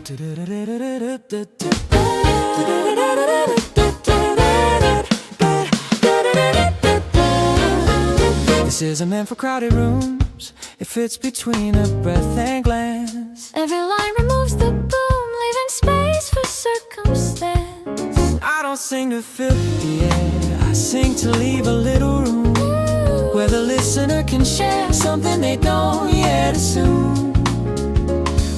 This isn't meant for crowded rooms. It fits between a breath and glance. Every line removes the boom, leaving space for circumstance. I don't sing to fill the air, I sing to leave a little room where the listener can share something they don't yet assume.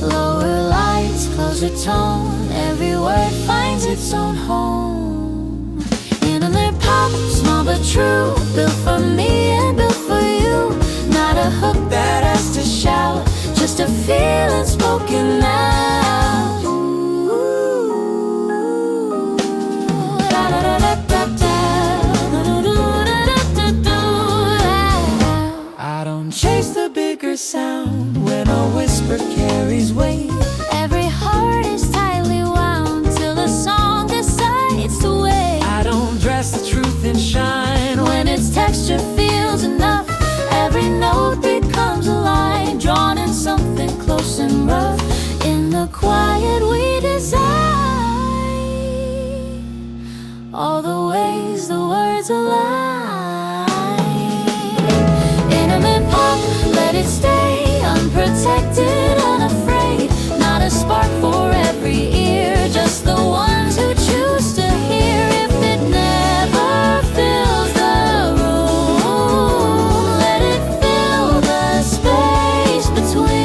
Lower lights, closer tone, every word finds its own home. Intimate pop, small but true, built for me and built for you. Not a hook that has to shout, just a feeling spoken out. I don't chase the bigger sound when a whisper carries weight. Every heart is tightly wound till the song decides to wait. I don't dress the truth in shine When its texture feels enough, every note becomes a line, drawn in something close and rough. In the quiet we design all the ways the words align. Intimate pop, let it stay unprotected, unafraid. Not a spark for every ear, just the ones who choose to hear. If it never fills the room, let it fill the space between.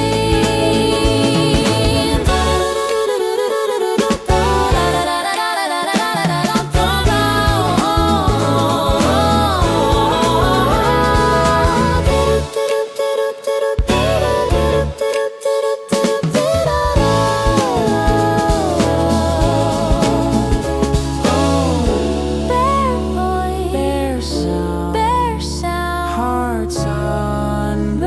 Bare sound, Bare sound, hearts unbound.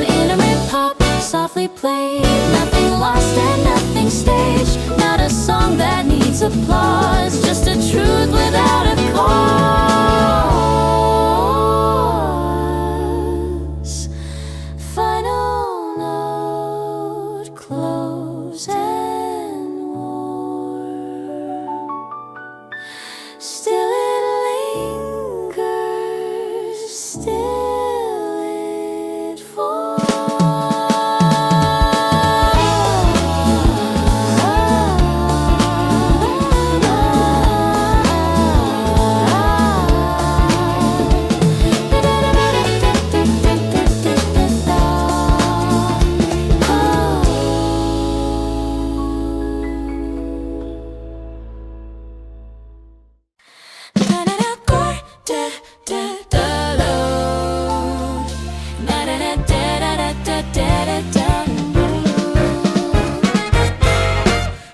intimate pop, softly played, nothing lost and nothing staged. Not a song that needs applause, just a truth without a cause. Final note, close and warm. Still it lingers, still it forms.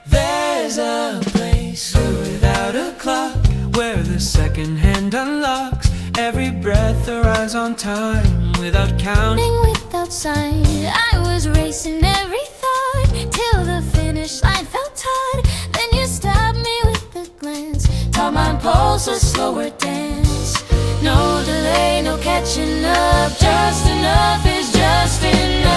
There's a place without a clock where the second hand unlocks. Every breath arrives on time without counting. Without sign, I was racing every thought till the finish line felt taut. Then you stopped me with a glance, taught my pulse a slower dance. No delay, no catching up, just enough is just enough.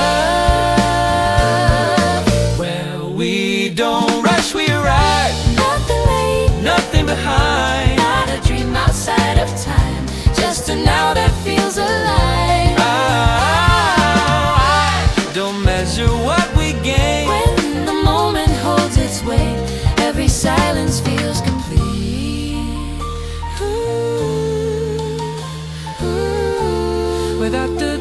Well, we don't rush, we arrive, Nothing late, nothing behind. not a dream outside of time, just a now that feels alive. I don't measure what we gain. When the moment holds its weight, every silence feels complete. Without the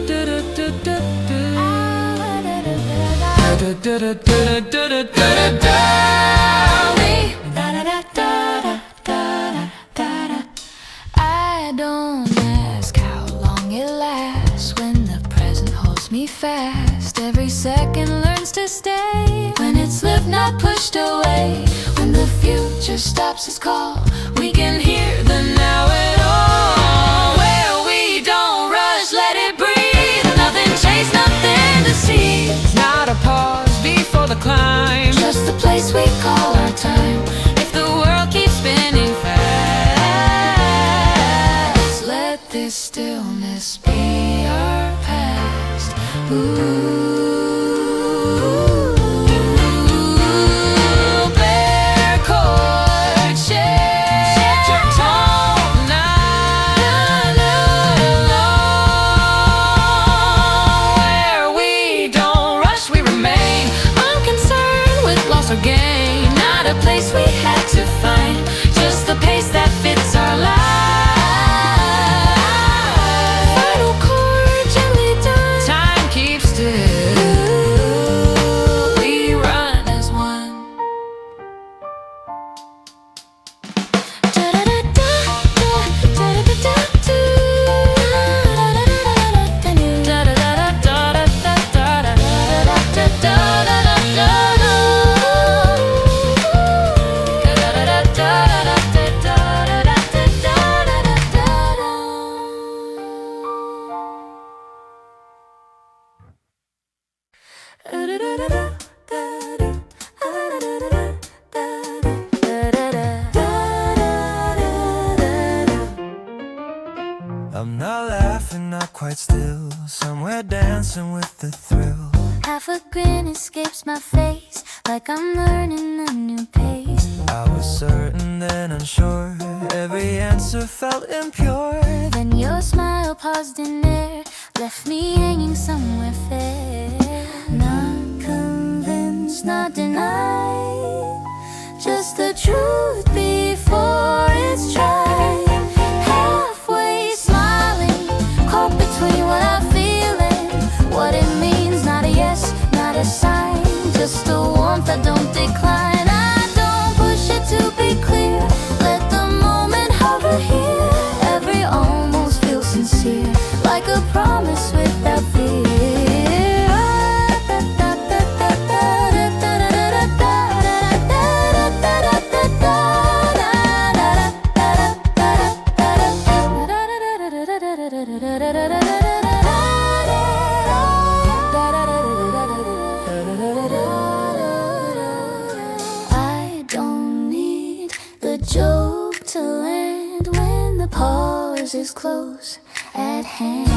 I don't ask how long it lasts when the present holds me fast. Every second learns to stay when it's lived, not pushed away. When the future stops its call, we can hear the now at all. Where we don't rush, let it breathe. Nothing chase, nothing to see. not a pause before the climb, Just the place we call our time. If the world keeps spinning fast, let this stillness be our past. Ooh. I'm not laughing, not quite still, somewhere dancing with the thrill. Half a grin escapes my face, like I'm learning a new pace. I was certain then unsure, every answer felt impure. Then your smile paused in air, left me hanging somewhere fair. Not convinced, not denied, just the truth before it's tried. Halfway smiling, caught between what I feel and what it means. Not a yes, not a sign, just a warmth I don't decline. I don't push it to be clear, let the moment hover here. Every almost feels sincere, like a promise without fear. I don't need the joke to land when the pause is close at hand.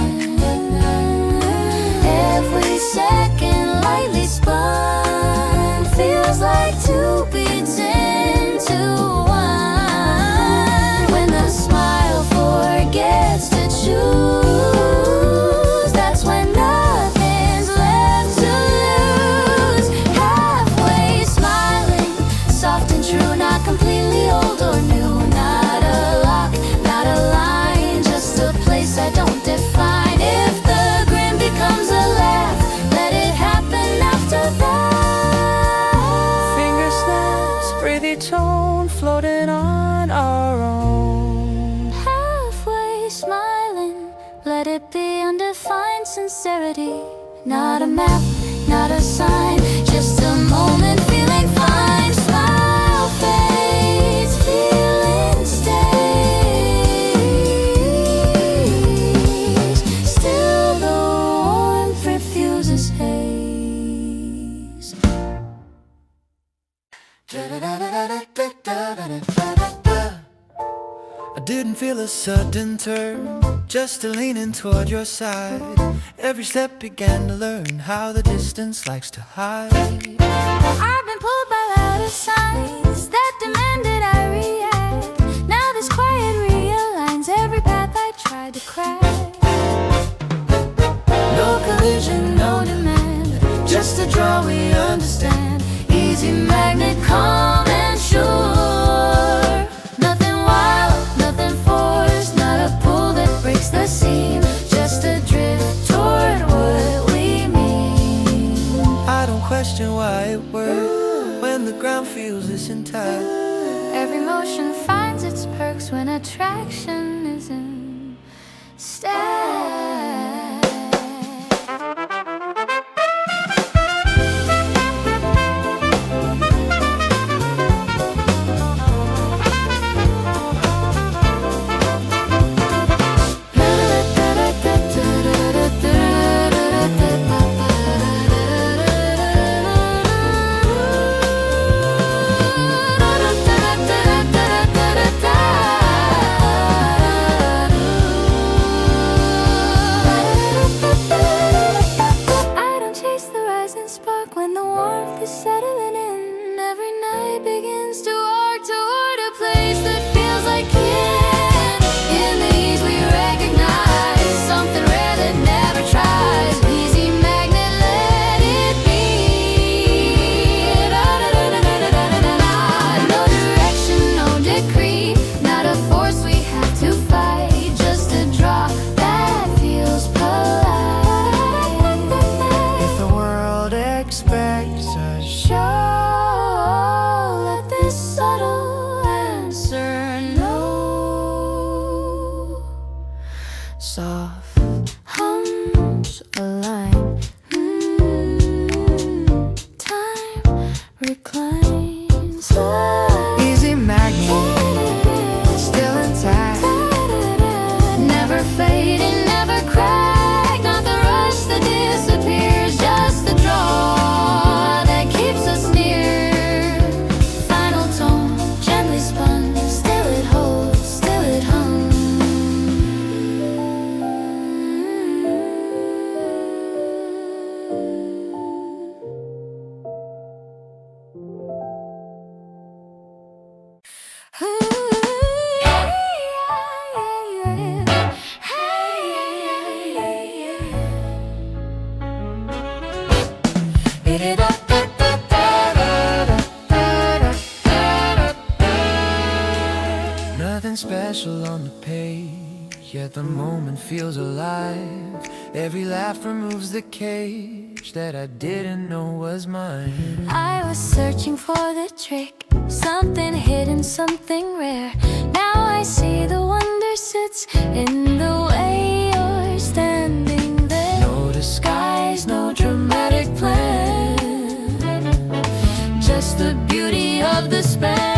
Every second lightly spun feels like two beats into one. When the smile forgets to choose, that's when nothing's left to lose. Halfway smiling, soft and true, not completely old or new. Not a lock, not a line, just a place I don't define. If the grin becomes a laugh, let it happen after that. Finger snaps, breathy tone, floating on our own. Halfway smiling, let it be undefined sincerity. Not a map, not a sign, just a moment feeling fine. Smile fades, feeling stays. Still the warmth refuses haze. I didn't feel a sudden turn, just a leaning toward your side. Every step began to learn how the distance likes to hide. I've been pulled by louder signs that demanded I react. Now this quiet realigns every path I tried to crack. No collision, no demand, just a draw we understand. Easy magnet, calm and sure. Nothing wild, nothing forced, not a pull that breaks the seam, just a drift toward what we mean. I don't question why it works when the ground feels this intact. Every motion finds its perks when attraction is in stack. Show Nothing special on the page, yet the moment feels alive. Every laugh removes the cage that I didn't know was mine. I was searching for the trick, something hidden, something rare. Now I see the wonder sits in the way you're standing there. No disguise, no dramatic plan, just the beauty of the span.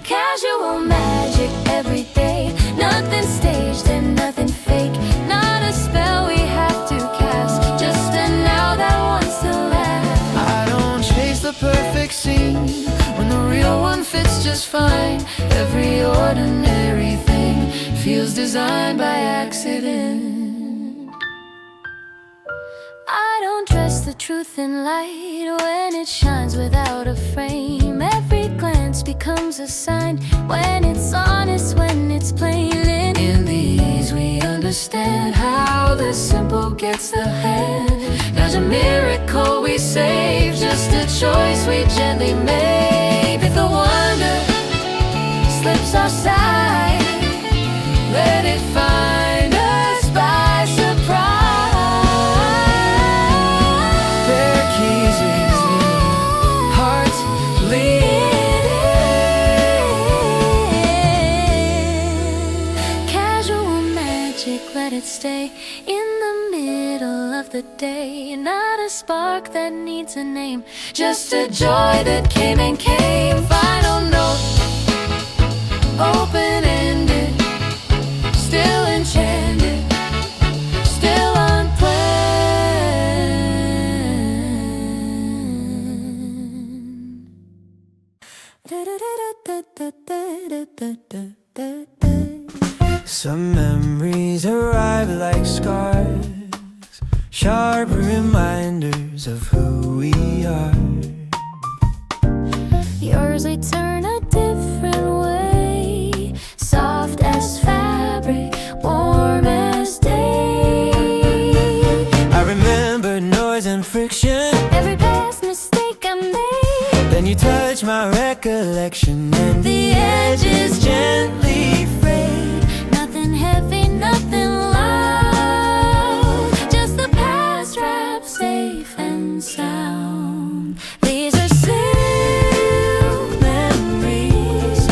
Casual magic every day, nothing staged and nothing fake. Not a spell we have to cast, just a now that wants to last. I don't chase the perfect scene when the real one fits just fine. Every ordinary thing feels designed by accident. I don't dress the truth in light when it shines without a frame. Every glance becomes a sign when it's honest, when it's plain. In these we understand how the simple gets the hand. There's a miracle we save, just a choice we gently made. If the wonder slips our side, let it find us by surprise. Their keys easy, hearts lead. Casual magic, let it stay in the middle of the day. Not a spark that needs a name, Just a joy that came and came. Final note, open-ended, still enchanted, still unplanned. Some memories arrive like scars, sharp reminders of who we are. Yours we turn a different way, soft as fabric, warm as day. I remember noise and friction, Every past mistake I made, then you touch my recollection, and the edges gently frayed. nothing heavy, nothing loud, just the past wrapped safe and sound. These are still memories,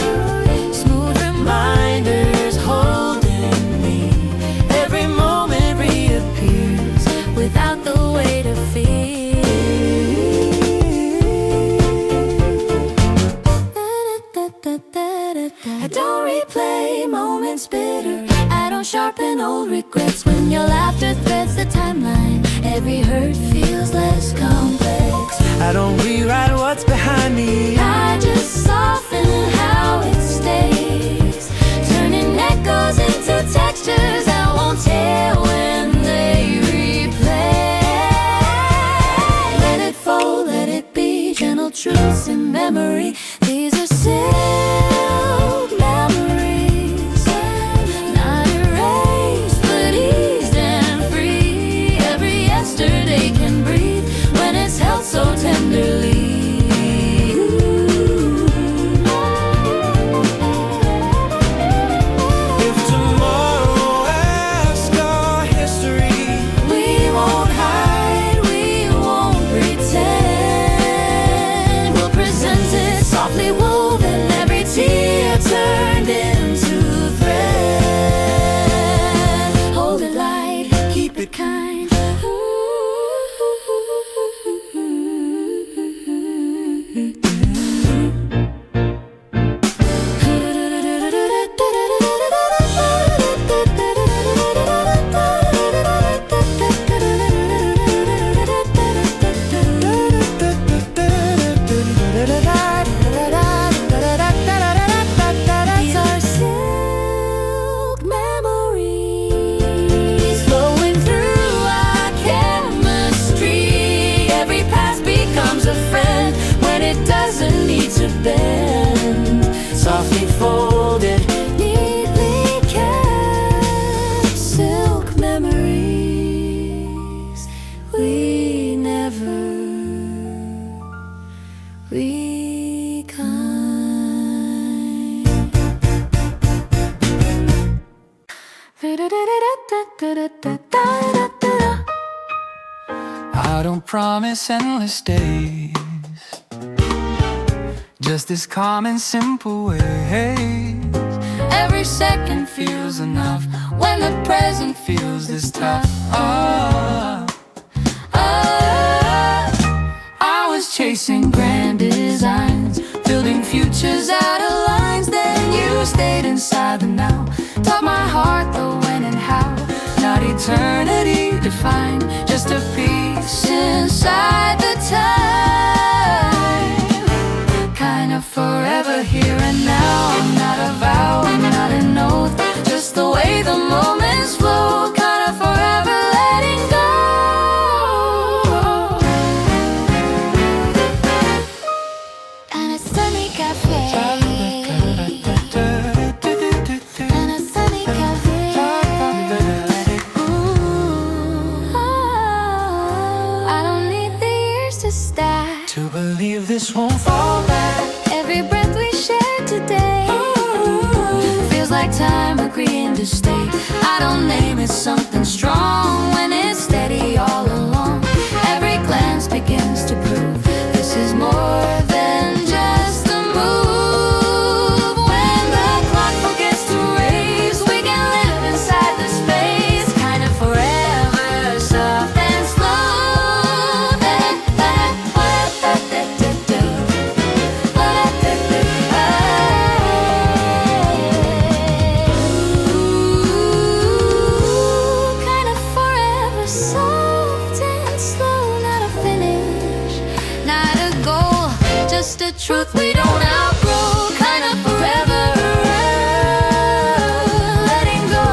Smooth reminders holding me. Every moment reappears without the weight of fear. I don't replay moments bitter, I don't sharpen old regrets. When your laughter threads the timeline, every hurt feels less complex. I don't rewrite what's behind me. I just soften how it stays, turning echoes into textures that won't tear when they replay. Let it fold, let it be, gentle truths in memory. These are silk memories, not erased but eased and free. Every yesterday can breathe when it's held so tenderly. If tomorrow I don't promise endless days, just this calm and simple ways. Every second feels enough when the present feels this tough. I was chasing grand designs, building futures out of lines. Then you stayed inside the now, taught my heart the when and how. Not eternity defined, just a piece inside the time. Kind of forever here and now. Not a vow, not an oath, just the way the moments flow. Kind of forever letting go. And a sunny cafe, and a sunny cafe. Ooh, I don't need the years to stack To believe this won't fall back. every breath we share today. Feels like time agreeing to stay. I don't name it something strong when it's steady all along. Every glance begins to prove this is more than just a move. When the clock forgets to race, we can live inside the space. Kind of forever, soft and slow. Kind of forever, soft and slow. Not a finish, not a goal, just a truth we don't outgrow. Kind of forever, letting go.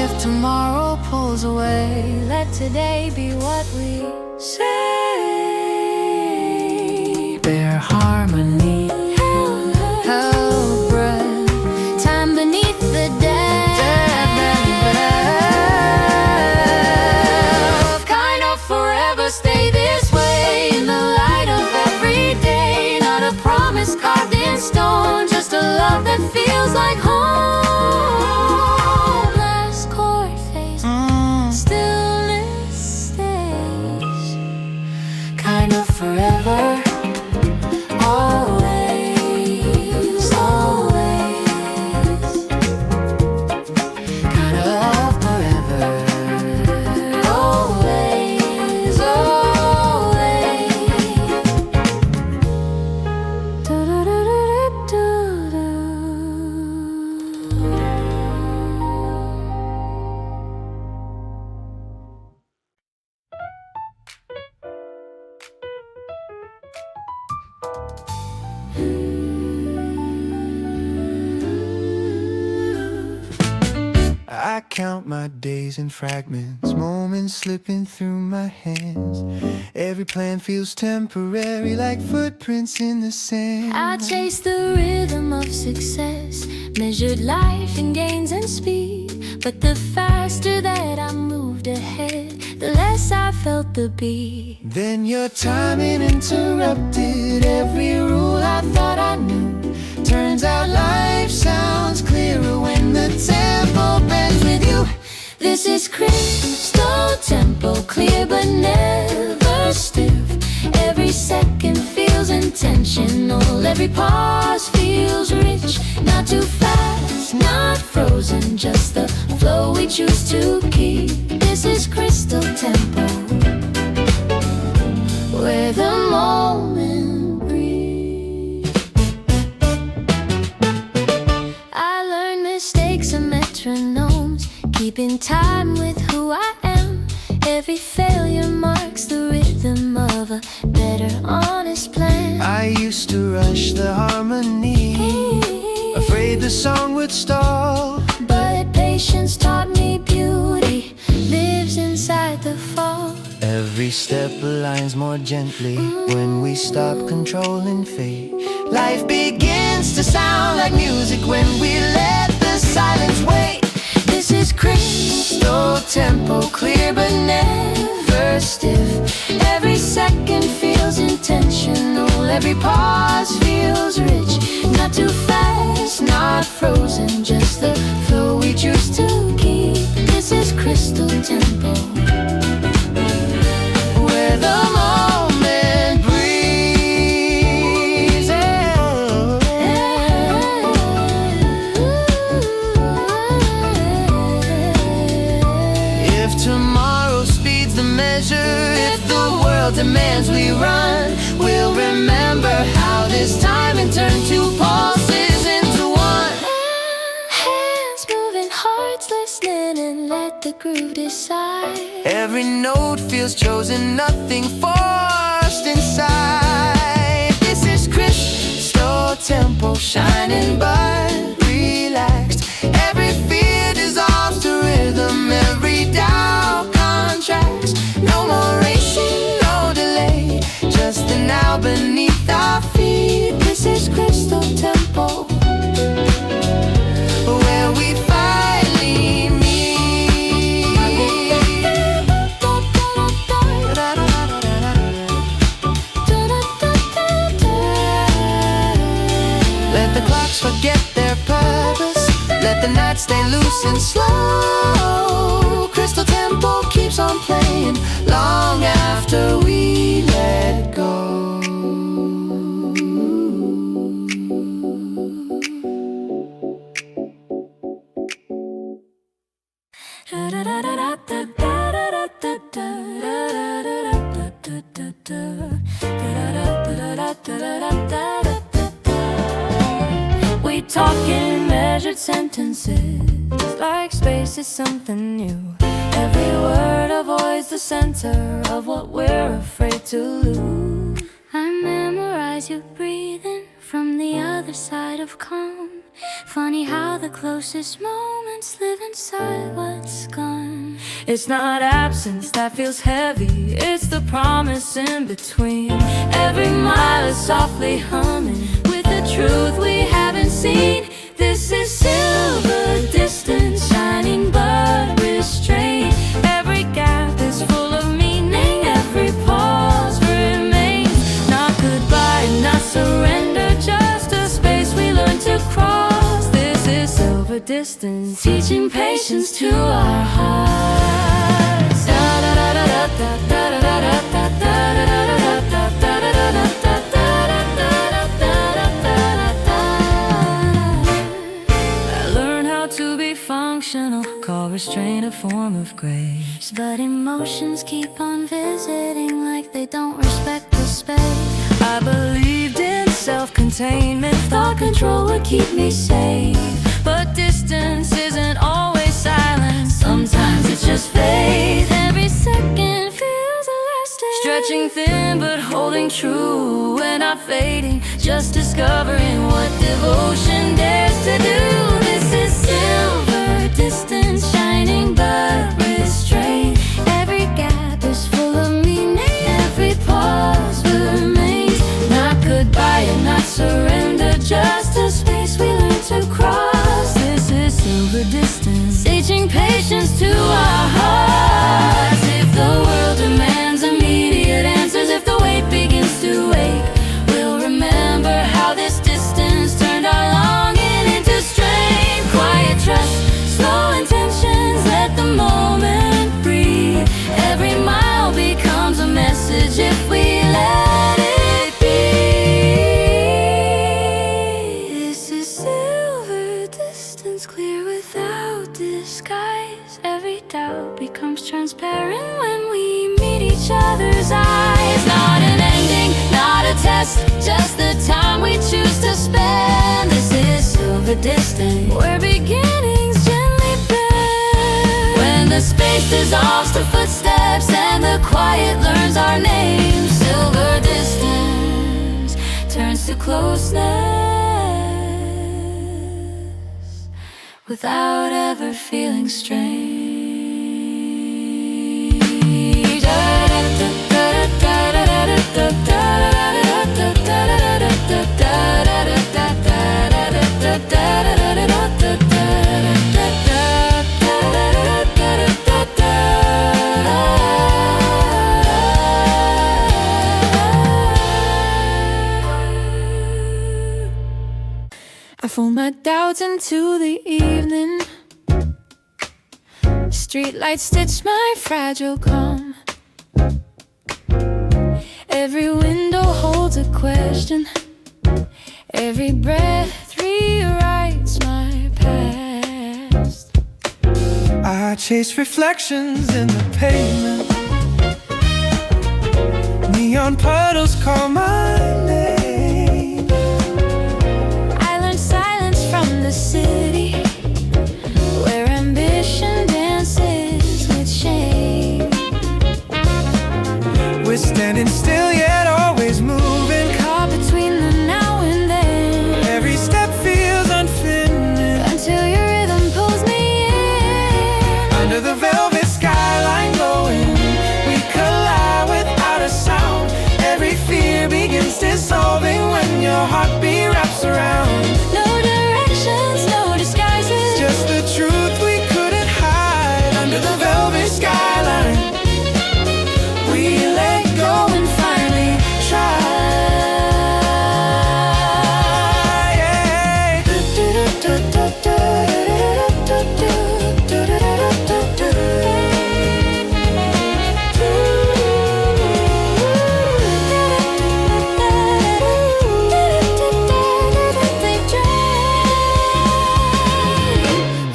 If tomorrow pulls away, let today be what we say. Their harmony, Held breath, time beneath the death. kind of forever stay this way in the light of every day. Not a promise carved in stone, just a love that feels like home. Last chord phase, stillness stays. Kind of forever, always, always. Kind of forever, always, always. I count my days in fragments, moments slipping through my hands. Every plan feels temporary, like footprints in the sand. I chase the rhythm of success, measured life in gains and speed. But the faster that I moved ahead, the less I felt the beat. Then your timing interrupted every rule I thought I knew. Turns out life sounds clearer when the tempo bends with you. This is crystal tempo, clear but never stiff. Every second feels intentional, every pause feels rich. Not too fast, not frozen, just the flow we choose to keep. This is crystal tempo, where the moment breathes. I learned mistakes are metronomes, keeping time with who I am. Every failure marks the rhythm of a better, honest plan. I used to rush the harmony, afraid the song would stall. But patience taught me beauty lives inside the fall. Every step aligns more gently when we stop controlling fate. Life begins to sound like music when we let the silence wait. This is crystal Tempo clear but never stiff. Every second feels intentional, every pause feels rich. Not too fast, not frozen, just the flow we choose to keep. tempo, where the moment breathes. If tomorrow speeds the measure, if the world demands we run, we'll remember how this time and turn two pulses into one. hands moving, hearts listening, and let the groove decide. Every note feels chosen, nothing forced inside. This is crystal tempo, shining but relaxed. Every fear dissolves to rhythm, every doubt contracts. No more racing, no delay, just the now beneath our feet. This is crystal tempo, where we finally let the clocks forget their purpose, let the night stay loose and slow. Crystal tempo keeps on playing long after we let go. We talk in measured sentences, like space is something new. Every word avoids the center of what we're afraid to lose. I memorize you breathing from the other side of calm. Funny how the closest moments live inside what's gone. It's not absence that feels heavy, it's the promise in between. Every mile is softly humming with the truth we haven't seen. This is silver distance, shining but restrained. Every gap is full of meaning, every pause remains. Not goodbye, not surrender, just a space we learn to cross. This is silver distance, teaching patience to our hearts. Call restraint a form of grace, but emotions keep on visiting like they don't respect the space. I believed in self-containment, thought control would keep me safe. But distance isn't always silence, sometimes it's just faith. Every second feels elastic, stretching thin but holding true. We're not fading, just discovering what devotion dares to do. This is silver distance, shining but restrained. Every gap is full of meaning, every pause remains. Not goodbye and not surrender, just a space we learn to cross. This is silver distance, teaching patience to our hearts. If the world demands immediate answers, if the weight begins to ache, we'll remember how this distance turned our longing into strength. Quiet trust, slow intentions, let the moment breathe. Every mile becomes a message if we let it be. This is silver distance, clear without disguise. Every doubt becomes transparent when we meet each other's eyes. Not an ending, not a test, just the time we choose to spend. This is silver distance, where beginnings gently bend. When the space dissolves to footsteps and the quiet learns our name, silver distance turns to closeness without ever feeling strange. I fold my doubts into the evening, Streetlights stitch my fragile calm. Every window holds a question. Every breath rewrites my past. I chase reflections in the pavement. Neon puddles call my name. I learned silence from the city, where ambition dances with shame. We're standing still yet always moving, Caught between the now and then. every step feels unfinished. Until your rhythm pulls me in. Under the velvet skyline glowing, we collide without a sound. Every fear begins dissolving when your heartbeat wraps around. No directions, no disguises. Just the truth we couldn't hide. Under the velvet skyline, we let go and finally try.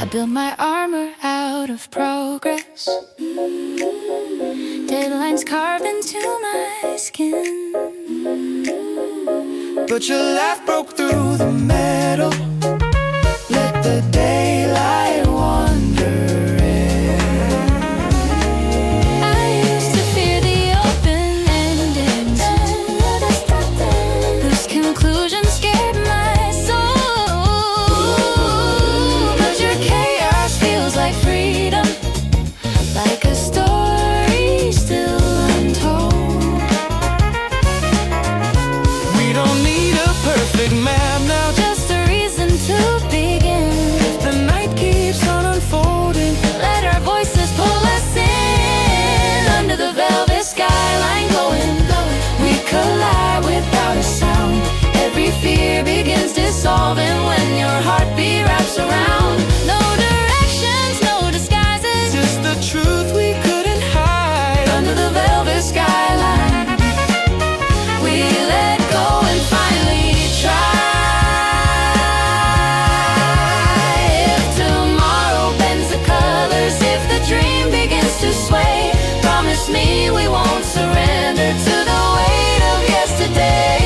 I built my armor out of progress. Deadlines carved into my skin. But your laugh broke through the metal. Let the daylight wander in. I used to fear the open endings, whose conclusion scared my soul. But your chaos feels like freedom, like a story still untold. We don't need a perfect map now, Just a reason to begin. the night keeps on unfolding. Let our voices pull us in. Under the velvet skyline glowing, we collide without a sound. Every fear begins dissolving when your heartbeat wraps around. No directions, no disguises. Just the truth we couldn't hide. Under the velvet skyline, we let go and finally try. If tomorrow bends the colors, if the dream begins to sway, promise me we won't surrender to the weight of yesterday.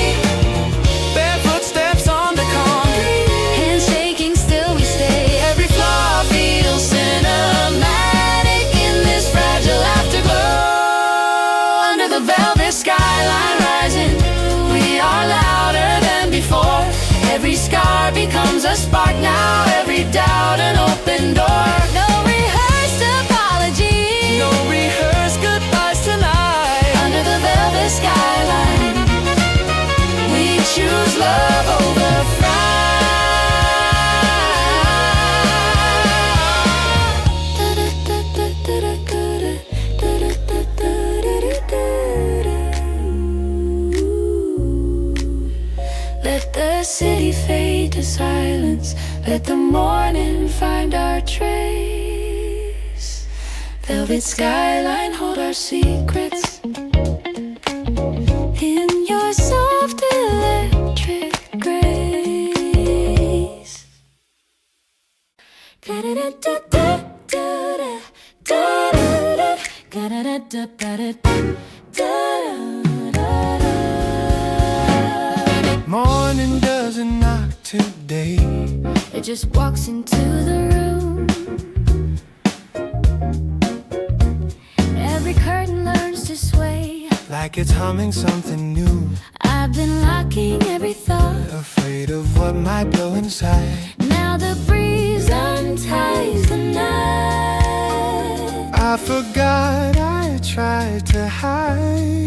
Barefoot steps on the concrete, Hands shaking, still we stay. Every flaw feels cinematic in this fragile afterglow. Under the velvet skyline rising, we are louder than before. Every scar becomes a spark now, every doubt an open door. No rehearsed apologies. no rehearsed goodbyes tonight. Under the velvet skyline, we choose love over fright. Let the city fade to silence. Let the morning find our trace. Velvet skyline, hold our secrets in your soft electric grace. Morning doesn't knock today. It just walks into the room. Every curtain learns to sway, Like it's humming something new. I've been locking every thought. Afraid of what might blow inside. Now the breeze unties the night. I forgot I tried to hide.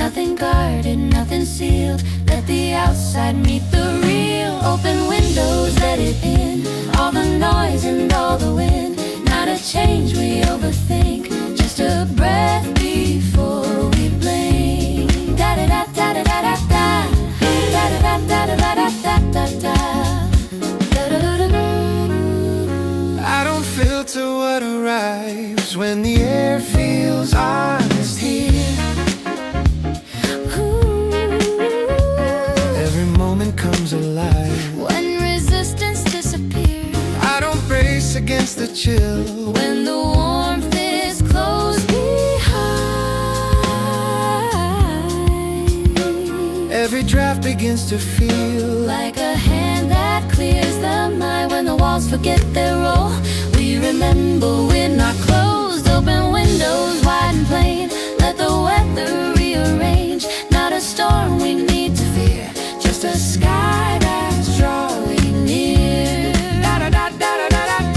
Nothing guarded, nothing sealed. Let the outside meet the real. Open windows, let it in. All the noise and all the wind. Not a change we overthink. Just a breath before we blink. Da da da da da da da da. Da da da da da da da da da. Da da da da. I don't feel filter what arrives when the air feels honest here. Every moment comes alive when resistance disappears. I don't brace against the chill When the warmth is close behind. Every draft begins to feel like a hand that clears the mind. When the walls forget their role, we remember we're not closed. Open windows wide and plain, let the weather rearrange. Not a storm we need to fear, just a sky that's drawing near. Da da da da da da da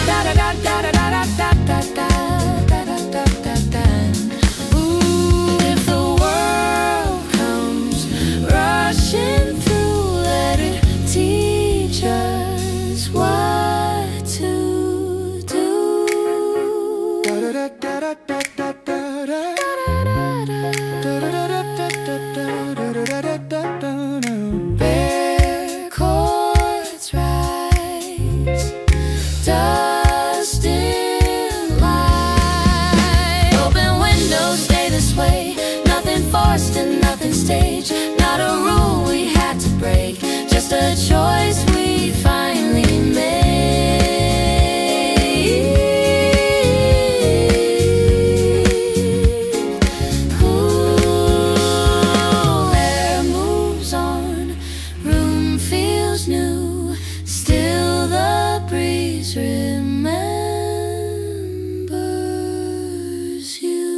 da da da da da da da da da da da da da. Ooh, if the world comes rushing through, let it teach us what to do. da da da da da da da da. Bare chords rise, dust in light. Open windows, stay this way. Nothing forced and nothing staged. Not a rule we had to break, just a choice we finally made. Ooh, air moves on, room feels new. Still the breeze remembers you.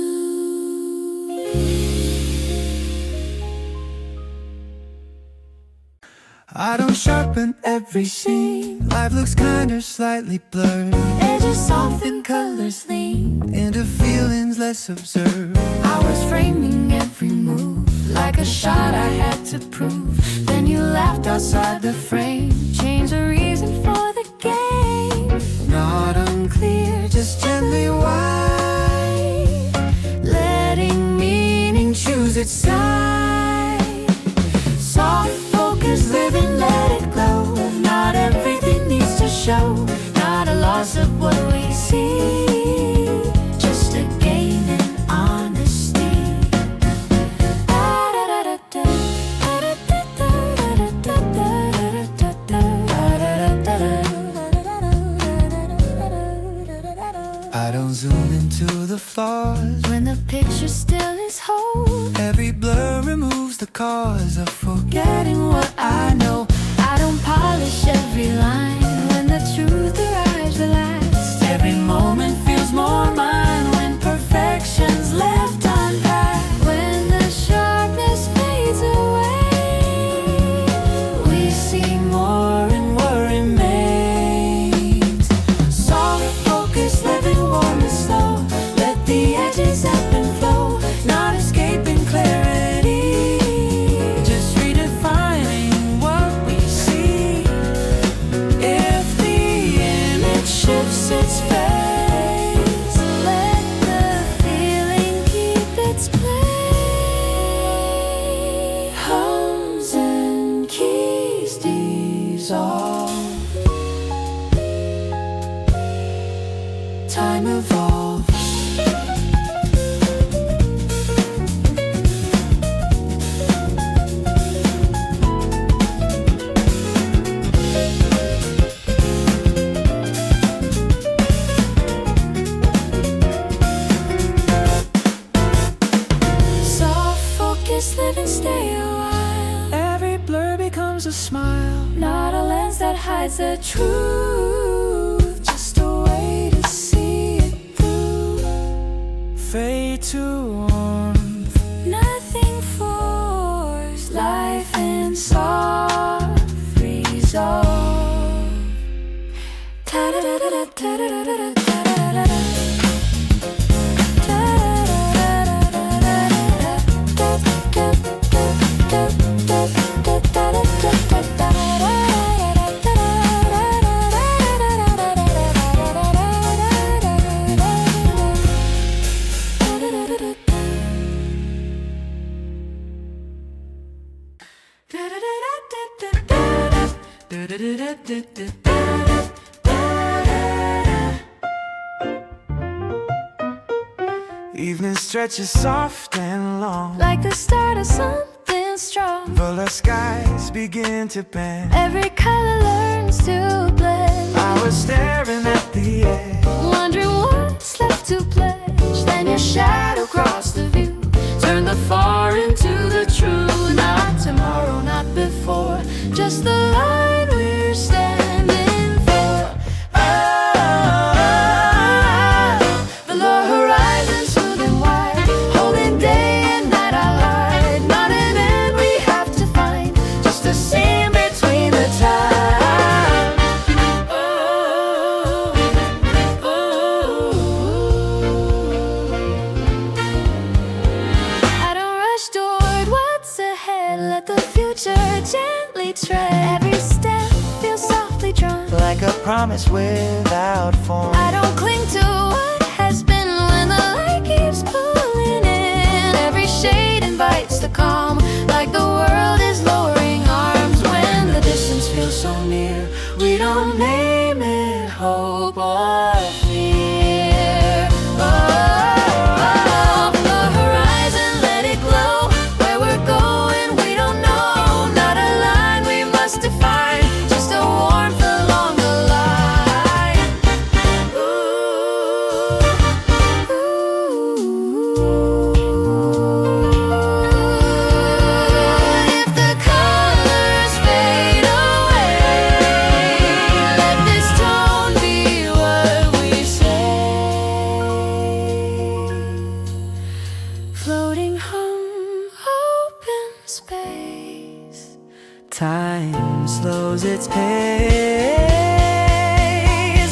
I don't sharpen every scene. Life looks kinda slightly blurred. Edges soften, colors lean. Into feelings less observed. I was framing every move like a shot I had to prove. Then you laughed outside the frame, changed the reason for the game. Not unclear, just gently wide, Letting meaning choose its side. Soft focus, living, let it glow. Not everything needs to show. Not a loss of what we see, just a gain in honesty. I don't zoom into the flaws. When the picture still is whole, Every blur removes the cause of forgetting what I know. I don't polish every line. When the truth arrives, relaxed. Every moment feels more mine. When perfection's left unpacked. When the sharpness fades away, we see more and what remains. Soft focus, living warm and slow. Let the edges ebb and flow. Not escaping clarity, just redefining what we see. if the image shifts its face, let the feeling keep its place. Hums and keys dissolve. Time evolves. Soft focus, live and stay a while. Every blur becomes a smile. Not a lens that hides the truth, just a way to see it through. Fade to warmth. Nothing forced, life in soft resolve. Ta-da-da-da-da-da-da-da-da-da-da-da. Evening stretches soft and long, like the start of something strong. fuller skies begin to bend. Every color learns to blend. I was staring at the edge, Wondering what's left to pledge. Then your shadow crossed the view, Turn the far into the true. not tomorrow, not before, just the line we're standing for. Below horizon smooth and wide, holding day and night our light. Not an end we have to find, just a seam between the time. I don't rush toward what's ahead, let the future gently tread. Every step feels softly drawn, like a promise without form. I don't cling to what has been when the light keeps pulling in. Every shade invites the calm, like the world is lowering arms. When the distance feels so near, we don't name it hope or fear. From the horizon, let it glow. Where we're going, we don't know. Not a line we must define, just a warmth along the line. If the colors fade away, let this tone be what we say. Floating home, open space. Time slows its pace.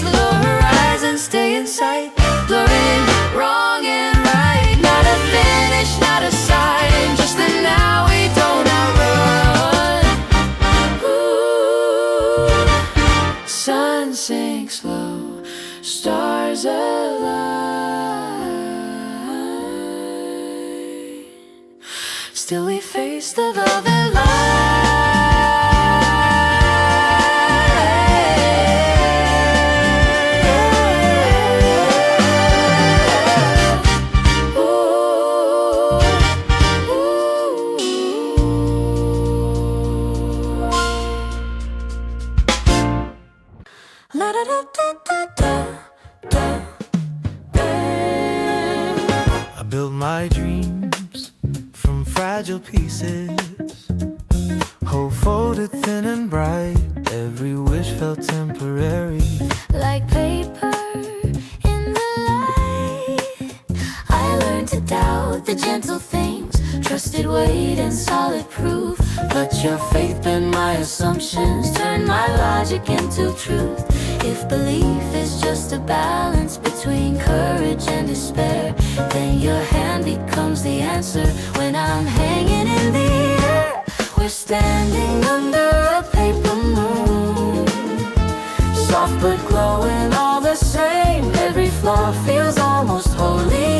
Low horizon, stay in sight. Blurring wrong and right. Not a finish, not a sign. Just the now we don't outrun. Ooh. Sun sinks low, stars align. Still we face the velvet line. La da da da da da da. I built my dreams from fragile pieces, hope folded thin and bright. Every wish felt temporary. Like paper in the light, I learned to doubt the gentle things, trusted weight and solid proof. But your faith bent my assumptions, turned my logic into truth. If belief is just a balance between courage and despair, then your hand becomes the answer. When I'm hanging in the air, we're standing under a paper moon, soft but glowing all the same. Every flaw feels almost holy.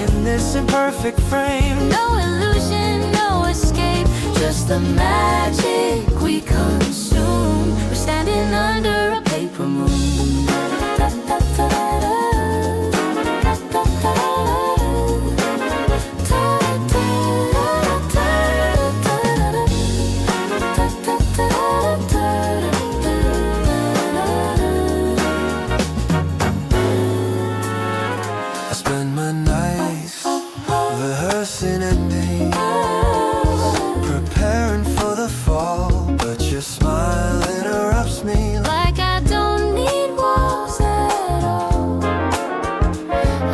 In this imperfect frame, No illusion, no escape, just the magic we consume. We're standing under a paper moon. I spend my nights rehearsing endings, preparing for the fall. But your smile interrupts me. Like I don't need walls at all.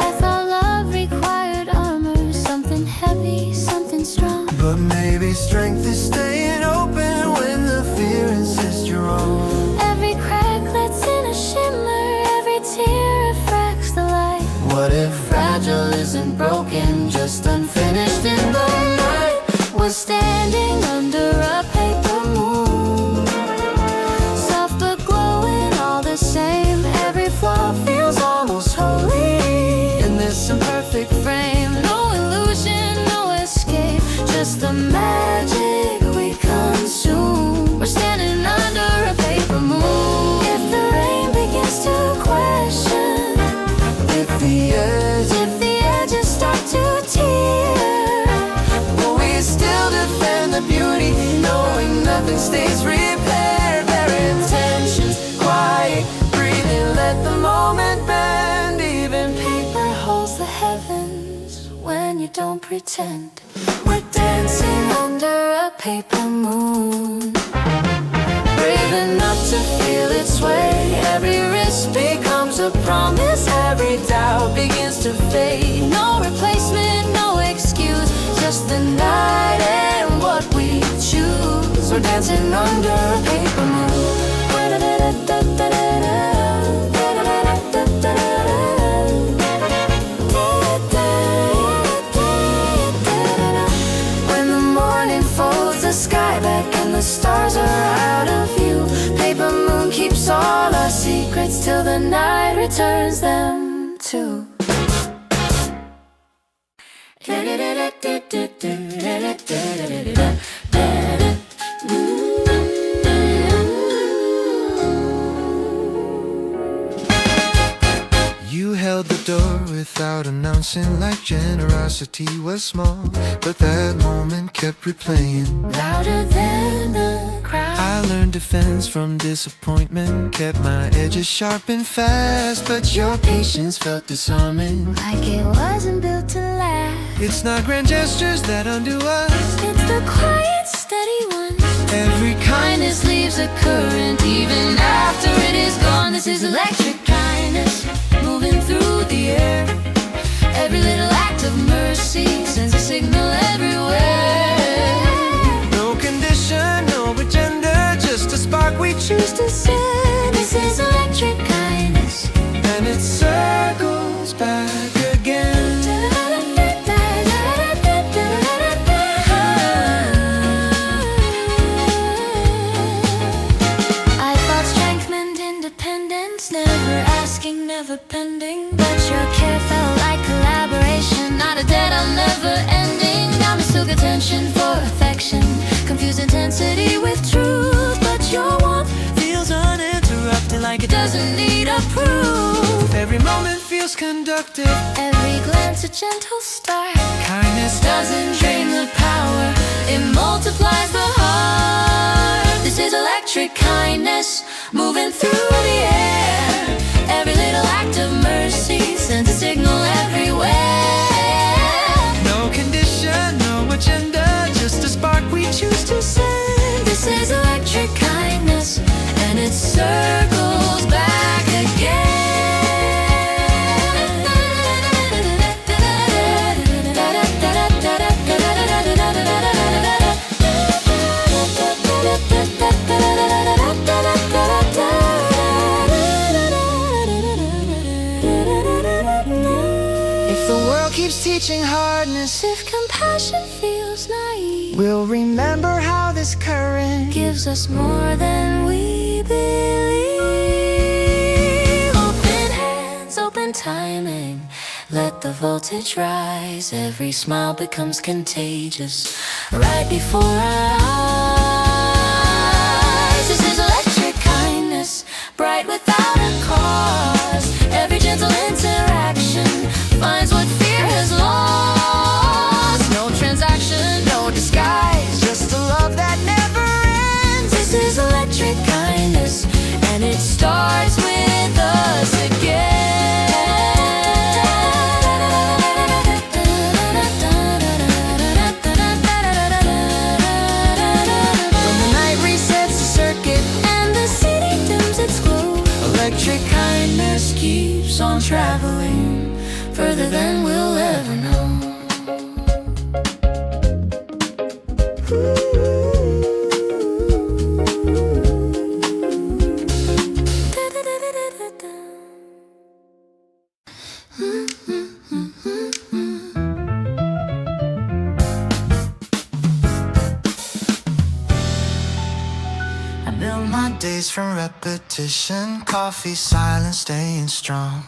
I thought love required armor, something heavy, something strong. But maybe strength is staying open when the fear insists you're wrong. Every crack lets in a shimmer, every tear refracts the light. What if Fragile isn't broken, just unfinished in the night. We're standing under a paper moon, soft but glowing all the same. Every flaw feels almost holy. in this imperfect Frame, no illusion, no escape, just the magic we consume. We're standing under a paper moon. If the rain begins to question, if the edge if the edges start nothing stays prepared. Bare intentions, quiet, breathing, let the moment bend. Even paper holds the heavens when you don't pretend. We're dancing under a paper moon, brave enough to feel its sway. Every risk becomes a promise, every doubt begins to fade. No replacement, no excuse, just the night and what we choose. We're dancing under a paper moon. When the morning folds the sky back and the stars are out of view, paper moon keeps all our secrets till the night returns them to. You held the door without announcing, like generosity was small. But that moment kept replaying, louder than the crowd. I learned defense from disappointment, kept my edges sharp and fast. But your patience felt disarming, Like it wasn't built to last. it's not grand gestures that undo us, It's the quiet, steady one. every Kindness leaves a current even after it is gone. This is electric kindness moving through the air. Every little act of mercy sends a signal everywhere. no condition, no agenda, just a spark we choose to send. This is electric kindness. And it circles back again. I thought strength meant independence, never asking, never pending. But your care felt like collaboration, not a debt on never ending. I mistook attention for affection, confused intensity with truth. But your warmth Feels uninterrupted, like it doesn't need a proof. every moment feels conductive. Every glance a gentle start. Kindness Doesn't drain the power, it multiplies the heart. This is electric kindness moving through the air. Every little act of mercy sends a signal everywhere. no condition, no agenda, just a spark we choose to send. This is electric kindness, and it circles back If the world keeps teaching hardness, If compassion feels naive, we'll remember how this current gives us more than we believe. Open hands, open timing, let the voltage rise. Every smile becomes contagious right before our eyes. This is electric kindness, bright without a cause. Every gentle interaction finds what fear has lost. No transaction, no disguise, just a love that never ends. this is electric kindness, and it starts with us again. When the night resets the circuit And the city dims its glow, electric kindness keeps on traveling further than we'll ever know. I build my days from repetition, coffee, silence, staying strong.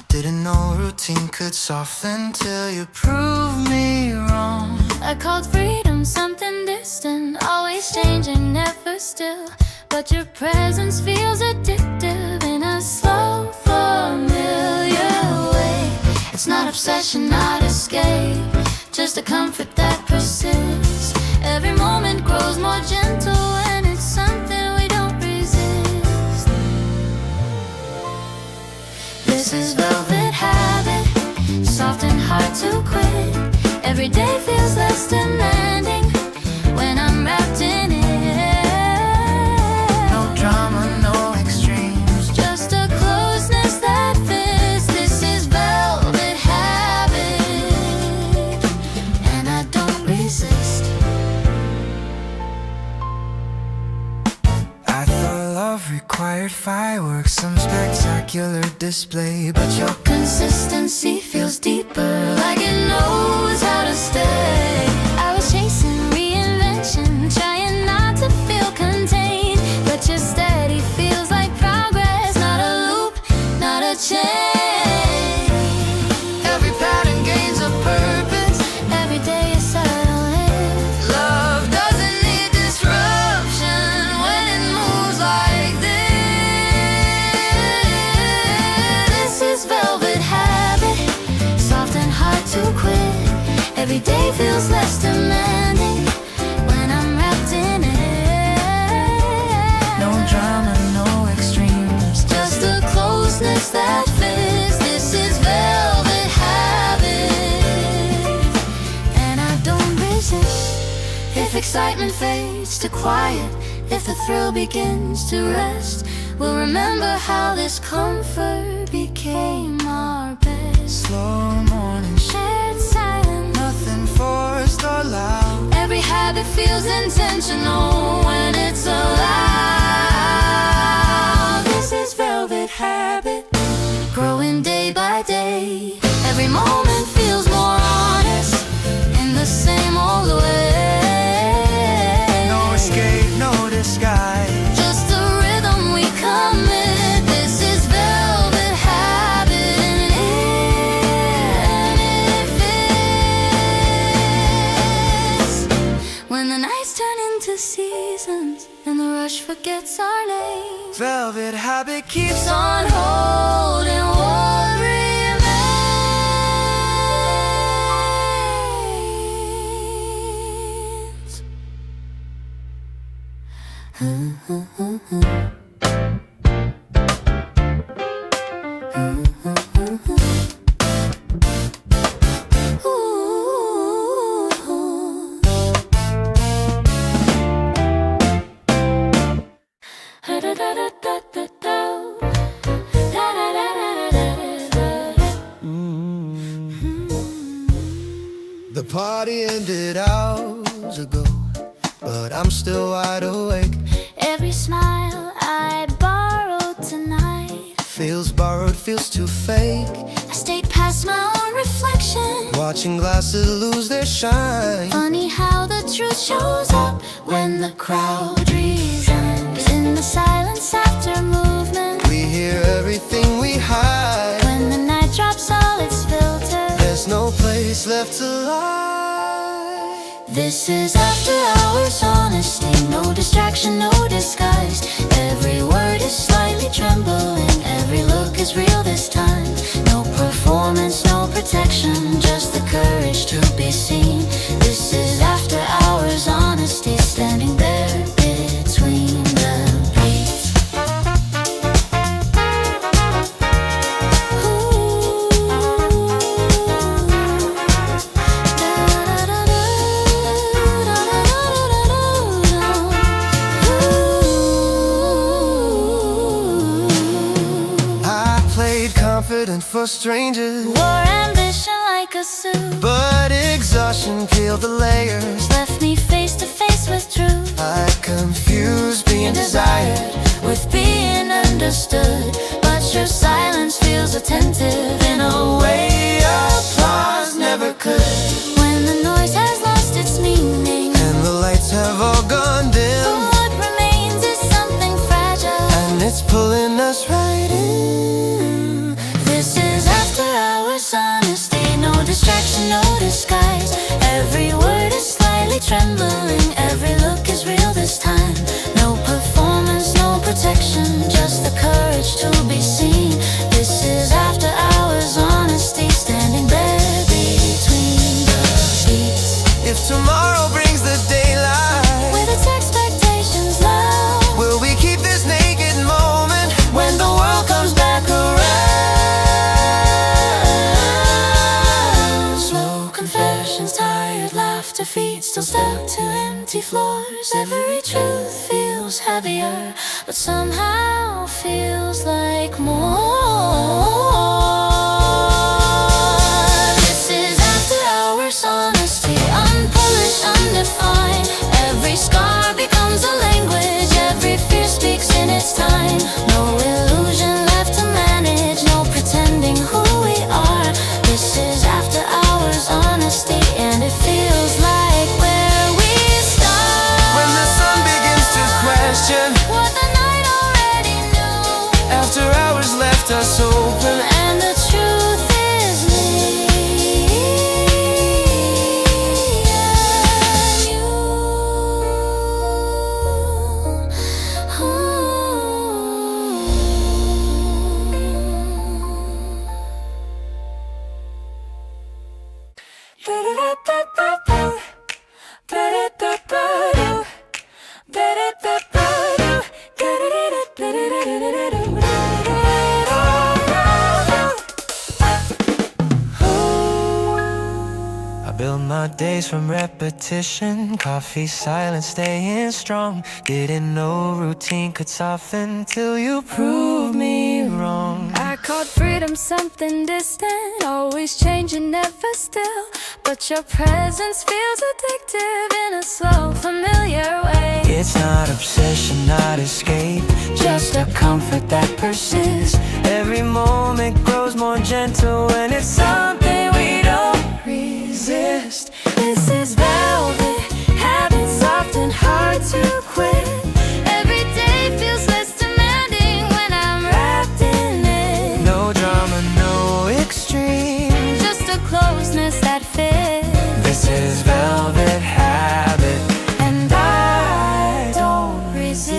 Didn't know routine could soften till you proved me wrong. I called freedom something distant, always changing, never still. But your presence feels addictive in a slow, familiar way. It's not obsession, not escape, just a comfort that persists. Every moment grows more gentle and This is velvet habit, soft and hard to quit. Every day feels less demanding when I'm wrapped in it. No drama, no extremes, just a closeness that fits. This is velvet habit, and I don't resist. I thought love required fireworks, some spectacular display, but your Consistency feels deeper, like it knows how to stay. I was chasing reinvention, trying not to feel contained, but your steady feels like progress, not a loop, not a chain. every pattern gains a purpose. Every day is settling. Love doesn't need disruption when it moves like this. This is velvet habit, soft and hard to quit. Every day feels less demanding when I'm wrapped in it. No drama, no extremes, Just a closeness that fits. This is velvet habit, and I don't resist. If excitement fades to quiet, if the thrill begins to rest, we'll remember how this comfort became our best. slow morning, Shared silence, nothing forced or loud. every habit feels intentional when it's allowed. This is velvet habit, growing day by day. Every moment feels more honest in the same old way. No escape, no disguise. Just a rhythm we commit. This is velvet habit, and it fits. When the nights turn into seasons and the rush forgets our names, Velvet habit keeps keeps on holding what remains. The party ended hours ago, but I'm still wide awake. Every smile I borrowed tonight Feels borrowed, feels too fake. I stayed past my own reflection. Watching glasses lose their shine. Funny how the truth shows up when the crowd reasons. In the silence after movement, We hear everything we hide. when the night drops all its filters, There's no place left to lie. this is after hours honesty. No distraction, no disguise. Every word is slightly trembling. Every look is real this time. No performance, no protection, just the courage to be seen. This is after hours honesty, standing there between the beats. I played confident for strangers, Wore ambition like a suit, but exhaustion peeled the layers. left me face to face with truth. I confused being desired with being understood, but your silence feels attentive in a way applause never could. when the noise has lost its meaning. And the lights have all gone But dim, what remains is something fragile, and it's pulling us right in. this is after hours honesty. No distraction, no disguise. Every word is slightly trembling. Every look is real this time. No performance, no protection, just the courage to be seen. This is after hours honesty, standing there between the beats. If tomorrow brings the daylight, With its expectations loud, will we keep this naked moment when the world comes back around? empty floors. Every truth feels heavier, but somehow feels like more. This is after hours honesty, unpolished, undefined. Every scar becomes a language, every fear speaks in its time. No illusion left to manage, no pretending who we are. This is after hours honesty, and it feels like where we start. When the sun begins to question What the night already knew, after hours left us open. and the truth is me and you. I build my days from repetition, coffee, silence, staying strong. Didn't know routine could soften till you proved me wrong. I called freedom something distant, always changing, never still. But your presence feels addictive in a slow, familiar way. It's not obsession, not escape, just a comfort that persists. Every moment grows more gentle when it's something we don't resist. This is velvet, habits often hard to quit. Every day feels less demanding when I'm wrapped in it. No drama, no extreme, Just a closeness that fits. this is velvet habit. And I don't resist.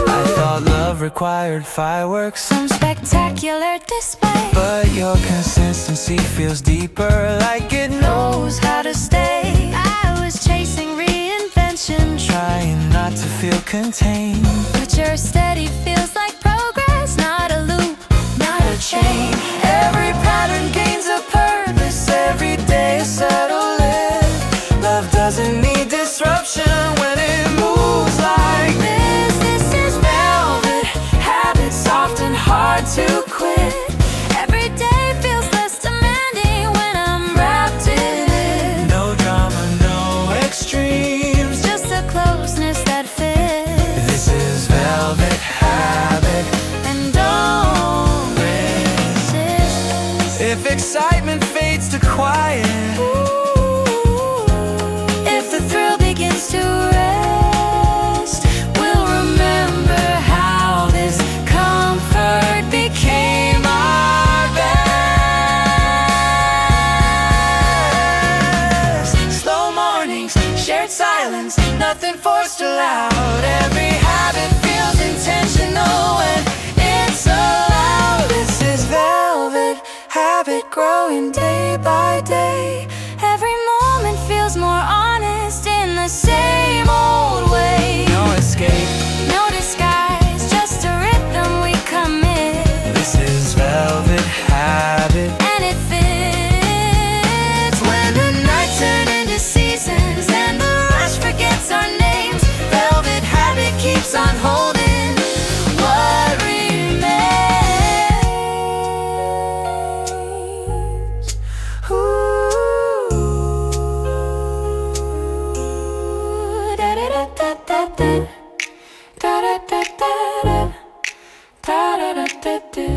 I thought love required fireworks, Some spectacular display, but your consistency feels deeper, like it knows how to stay. I was chasing reinvention, Trying not to feel contained, but your steady feels like progress, not a loop, not a chain. every pattern gains a purpose, every day a subtle lift. Love doesn't need disruption when it moves like this. This is Velvet habits often hard to quit. every day feels less demanding when I'm wrapped in it. No drama, no extremes, Just a closeness that fits. this is velvet habit. And don't resist. If excitement fades to quiet, If the thrill begins to rest, we'll remember how this comfort became our best. slow mornings, shared silence, nothing forced or loud. Every habit feels intentional when it's allowed. This is velvet habit growing day by day. Every moment feels more honest in the same old way. No escape, No disguise, just a rhythm we commit. this is velvet habit. And it fits when the night turns into seasons and the rush forgets our names. Velvet habit keeps on holding what remains. Ooh. Da-da-da-da-da-da. Da-da-da-da-da. Da-da-da-da-da.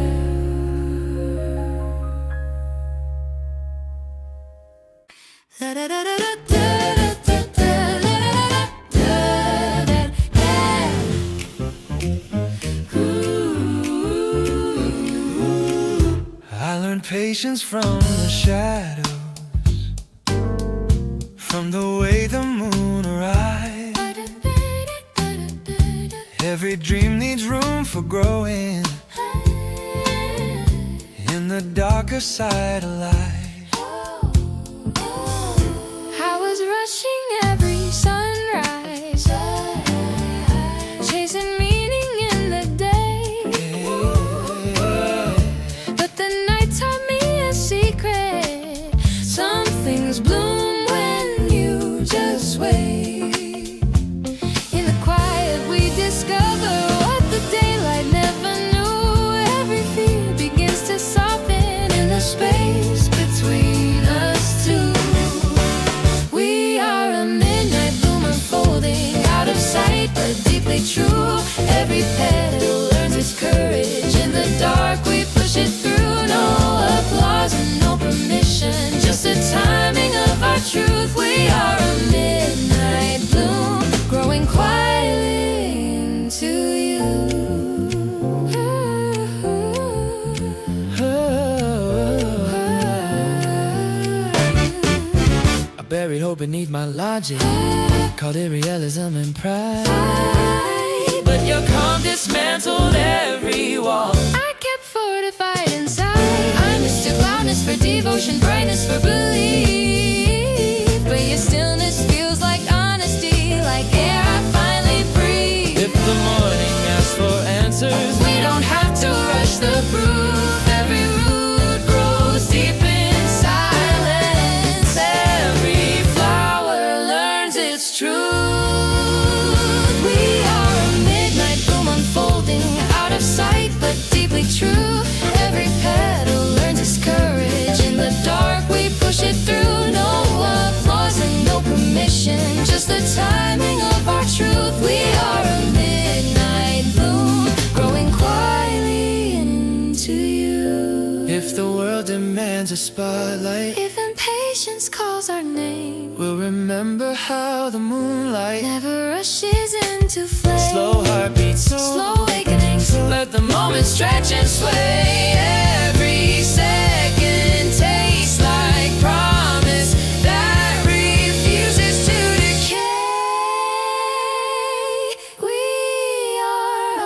I learned patience from the shadows, from the way the moon arrives. Every dream needs room for growing in the darker side of life. I was rushing every sunrise, chasing meaning in the day. But the night taught me a secret: some things beneath my logic. Called it realism and pride. But your calm dismantled every wall. I kept fortified inside. I mistook loudness for devotion, brightness for belief. But your stillness feels like honesty, like air I finally breathe. If the morning asks for answers, we don't have to rush the proof. Every root grows deep in silence. Every flower learns its truth. We are a midnight bloom unfolding out of sight, but deeply true. Every petal learns its courage. In the dark we push it through. No applause and no permission, just the timing of our truth. We are a midnight bloom, growing quietly into you. if the world demands a spotlight, If impatience calls our name, we'll remember how the moonlight never rushes into flame. slow heartbeats, Slow awakenings, let the moment stretch and sway. Every second tastes like promise that refuses to decay. we are a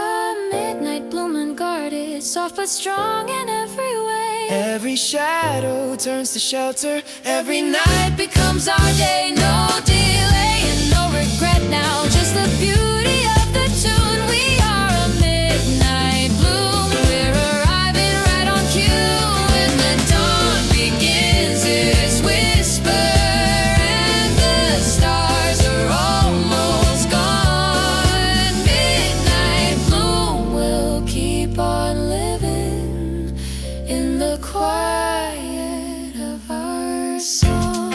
midnight bloom unguarded, soft but strong in every way. Every shadow turns to shelter, every night Night becomes our day, no delay and no regret now, just the beauty of the tune. We are a midnight bloom, we're arriving right on cue. When the dawn begins its whisper and the stars are almost gone, midnight bloom will keep on living in the quiet of our song.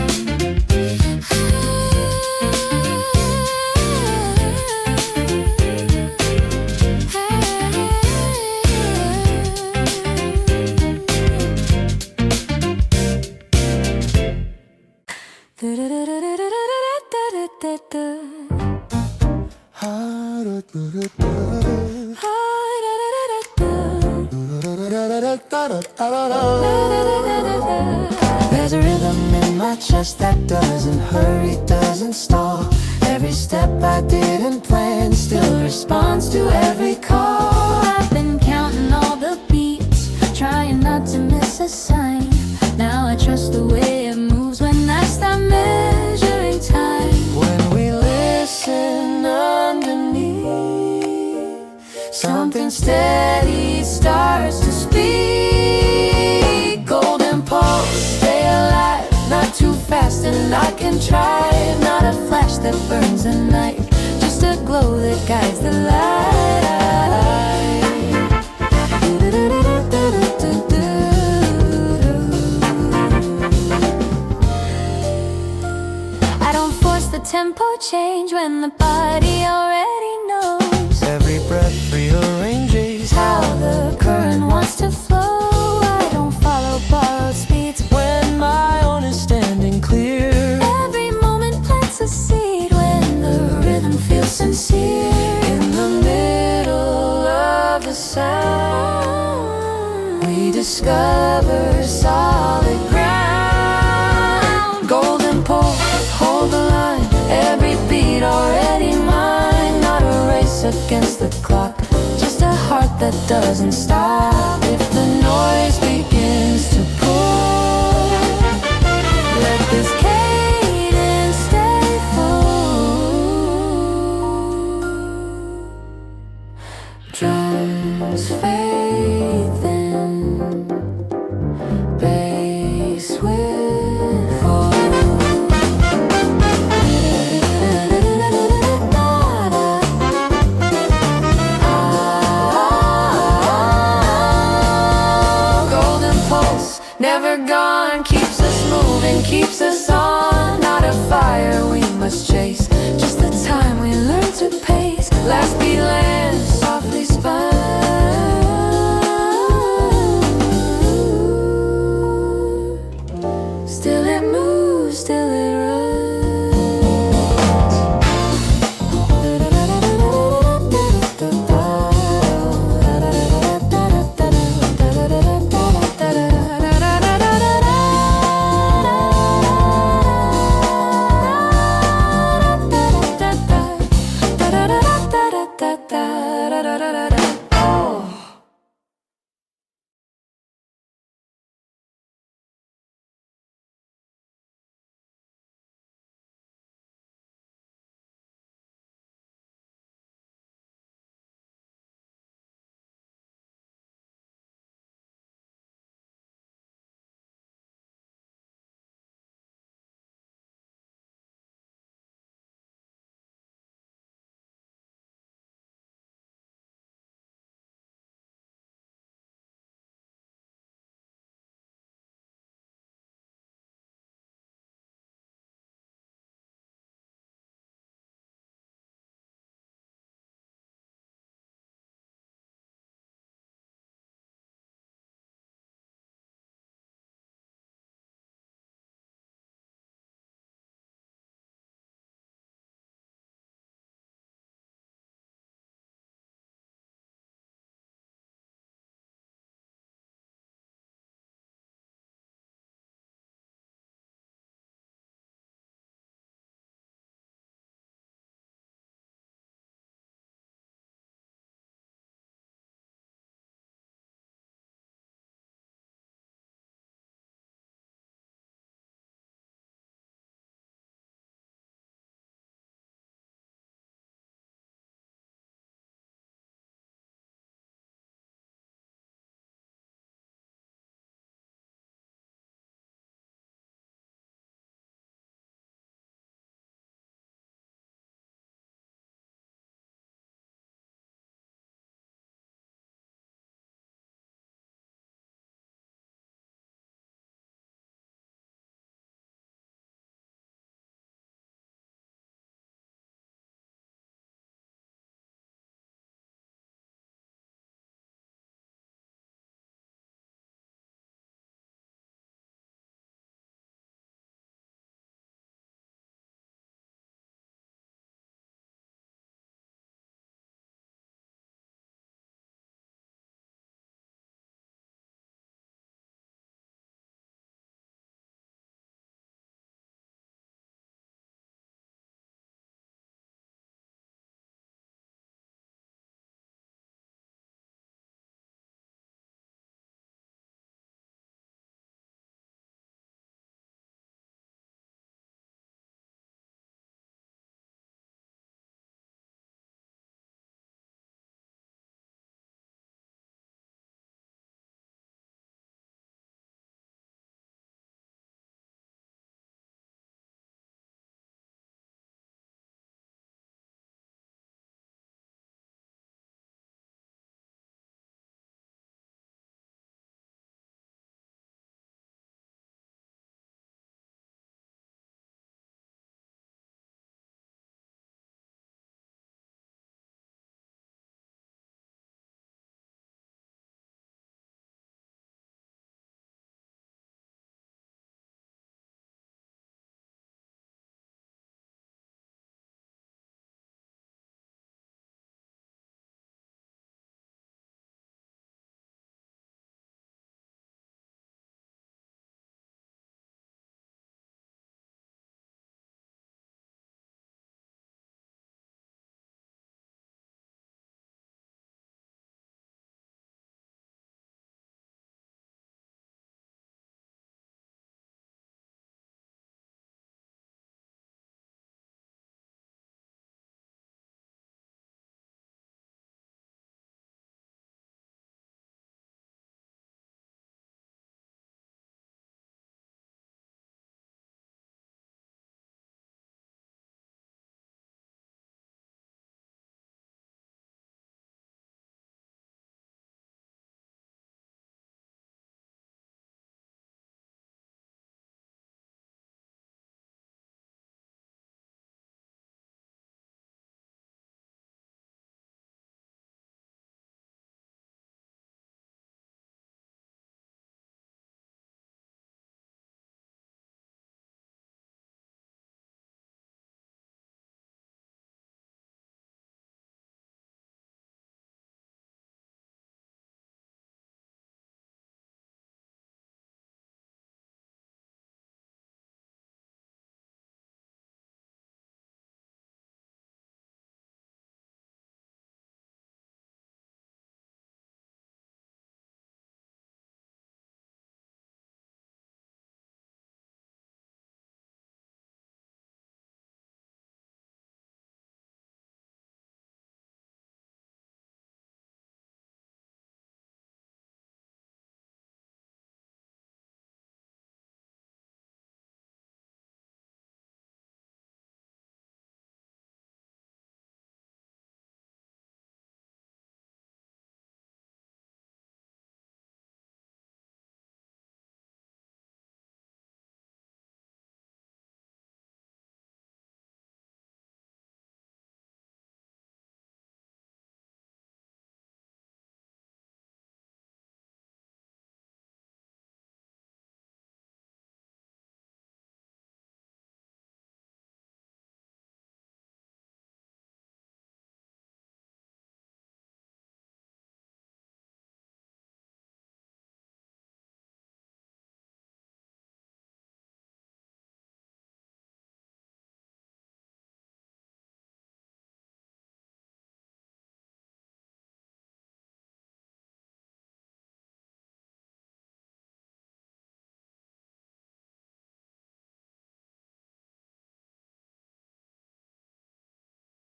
There's a rhythm in my chest that doesn't hurry, doesn't stall. Every step I didn't plan still responds to every call. I've been counting all the beats, trying not to miss a sign. Now I trust the way it moves when I start measuring time. When we listen underneath, something steady starts to speak. Golden pulse, stay alive, not too fast and I can try. Not a flash that burns the night, just a glow that guides the light. I don't force the tempo change when the body already knows Every breath rearranges how the current wants to flow. I don't follow borrowed speeds when my own is standing clear. every moment plants a seed when the rhythm feels sincere. In the middle of the sound, we discover solid ground. Golden pulse, hold the line, every beat already mine. Not a race against the clock, just a heart that doesn't stop. If the noise begins to pull, let this cadence stay full. Drums fade thin, bass will fall. Golden pulse, never gone, keeps us moving, keeps us on. Not a fire we must chase, just the time we learn to pace. Last beat lands,